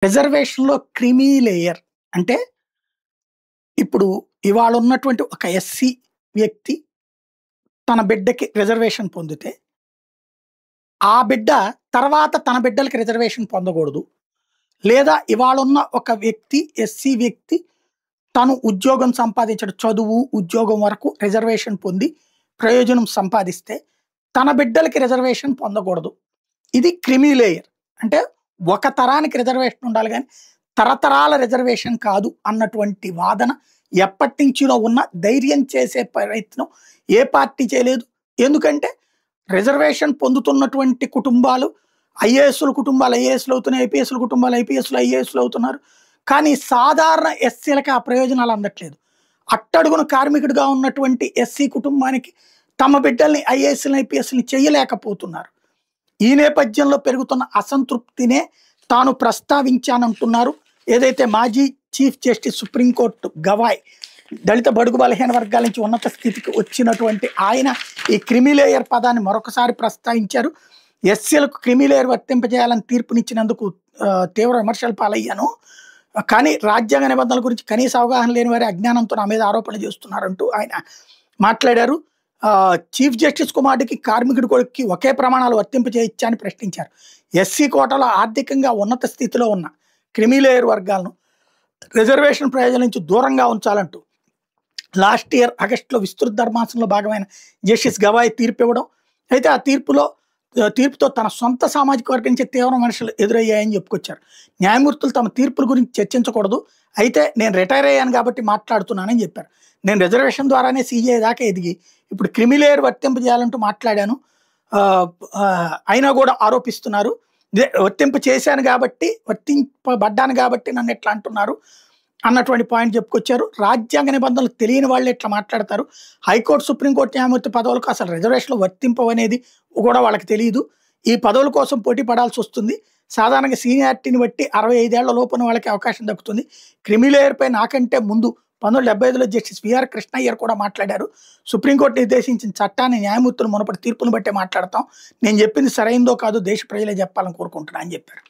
రిజర్వేషన్‌లో creamy layer అంటే, ఇప్పుడు ఇవాళ ఉన్నటువంటి ఒక ఎస్సీ వ్యక్తి తన బిడ్డకి రిజర్వేషన్ పొందితే, ఆ బిడ్డ తర్వాత తన బిడ్డలకి రిజర్వేషన్ పొందకూడదు. లేదా ఇవాళున్న ఒక వ్యక్తి ఎస్సీ వ్యక్తి తను ఉద్యోగం సంపాదించడం చదువు, ఉద్యోగం వరకు రిజర్వేషన్ పొంది ప్రయోజనం సంపాదిస్తే, తన బిడ్డలకి రిజర్వేషన్ పొందకూడదు. ఇది క్రిమీ లేయర్. అంటే ఒక తరానికి రిజర్వేషన్ ఉండాలి గానీ, తరతరాల రిజర్వేషన్ కాదు అన్నటువంటి వాదన ఎప్పటినుంచో ఉన్న ధైర్యం చేసే ప్రయత్నం ఏ పార్టీ చేయలేదు. ఎందుకంటే రిజర్వేషన్ పొందుతున్నటువంటి కుటుంబాలు ఐఏఎస్‌ల కుటుంబాలు ఐఏఎస్‌లు అవుతున్నాయి. ఐపీఎస్‌ల కుటుంబాలు ఐపీఎస్‌లు, ఐఏఎస్‌లు అవుతున్నారు. కానీ సాధారణ ఎస్సీలకి ఆ ప్రయోజనాలు అందట్లేదు. అట్టడుగున కార్మికుడిగా ఉన్నటువంటి ఎస్సీ కుటుంబానికి తమ బిడ్డల్ని ఐఏఎస్‌లని, ఐపీఎస్‌లని చేయలేకపోతున్నారు. ఈ నేపథ్యంలో పెరుగుతున్న అసంతృప్తినే తాను ప్రస్తావించానంటున్నారు. ఏదైతే మాజీ చీఫ్ జస్టిస్ సుప్రీంకోర్టు గవాయ్ దళిత బడుగు బలహీన వర్గాల నుంచి ఉన్నత స్థితికి వచ్చినటువంటి ఆయన ఈ క్రిమీ లేయర్ పదాన్ని మరొకసారి ప్రస్తావించారు. ఎస్సీలకు క్రిమీ లేయర్ వర్తింపజేయాలని తీర్పునిచ్చినందుకు తీవ్ర విమర్శల పాలయ్యాను. కానీ రాజ్యాంగ నిబంధనల గురించి కనీస అవగాహన లేని వారి అజ్ఞానంతో నా మీద ఆరోపణలు చేస్తున్నారంటూ ఆయన మాట్లాడారు. చీఫ్ జస్టిస్ కుమారుడికి కార్మికుడి కొడుక్కి ఒకే ప్రమాణాలు వర్తింపజేయచ్చా అని ప్రశ్నించారు. ఎస్సీ కోటాలో ఆర్థికంగా ఉన్నత స్థితిలో ఉన్న క్రిమీ లేయర్ వర్గాలను రిజర్వేషన్ ప్రయోజనం నుంచి దూరంగా ఉంచాలంటూ లాస్ట్ ఇయర్ ఆగస్టులో విస్తృత ధర్మాసనంలో భాగమైన జస్టిస్ గవాయ్ తీర్పు ఇవ్వడం. అయితే ఆ తీర్పుతో తన సొంత సామాజిక వర్గం నుంచి తీవ్ర విమర్శలు ఎదురయ్యాయని చెప్పుకొచ్చారు. న్యాయమూర్తులు తమ తీర్పుల గురించి చర్చించకూడదు, అయితే నేను రిటైర్ అయ్యాను కాబట్టి మాట్లాడుతున్నానని చెప్పారు. నేను రిజర్వేషన్ ద్వారానే సీఏ దాకా ఎదిగి ఇప్పుడు క్రిమీ లేయర్ వర్తింపజేయాలంటూ మాట్లాడాను అయినా కూడా ఆరోపిస్తున్నారు. వర్తింప చేశాను కాబట్టి, వర్తింపబడ్డాను కాబట్టి నన్ను ఎట్లా అంటున్నారు అన్నటువంటి పాయింట్ చెప్పుకొచ్చారు. రాజ్యాంగ నిబంధనలు తెలియని వాళ్ళు ఎట్లా మాట్లాడతారు. హైకోర్టు, సుప్రీంకోర్టు న్యాయమూర్తి పదవులకు అసలు రిజర్వేషన్లు వర్తింపవనేది కూడా వాళ్ళకి తెలియదు. ఈ పదవుల కోసం పోటీ పడాల్సి వస్తుంది. సాధారణంగా సీనియారిటీని బట్టి 65 ఏళ్ల లోపున వాళ్ళకి అవకాశం దక్కుతుంది. క్రిమీ లేయర్ పై నాకంటే ముందు 1975లో జస్టిస్ విఆర్ కృష్ణయ్యర్ కూడా మాట్లాడారు. సుప్రీంకోర్టు నిర్దేశించిన చట్టాన్ని న్యాయమూర్తులు మునుపటి తీర్పును బట్టే మాట్లాడతాం. నేను చెప్పింది సరైందో కాదో దేశ ప్రజలే చెప్పాలని కోరుకుంటున్నా అని చెప్పారు.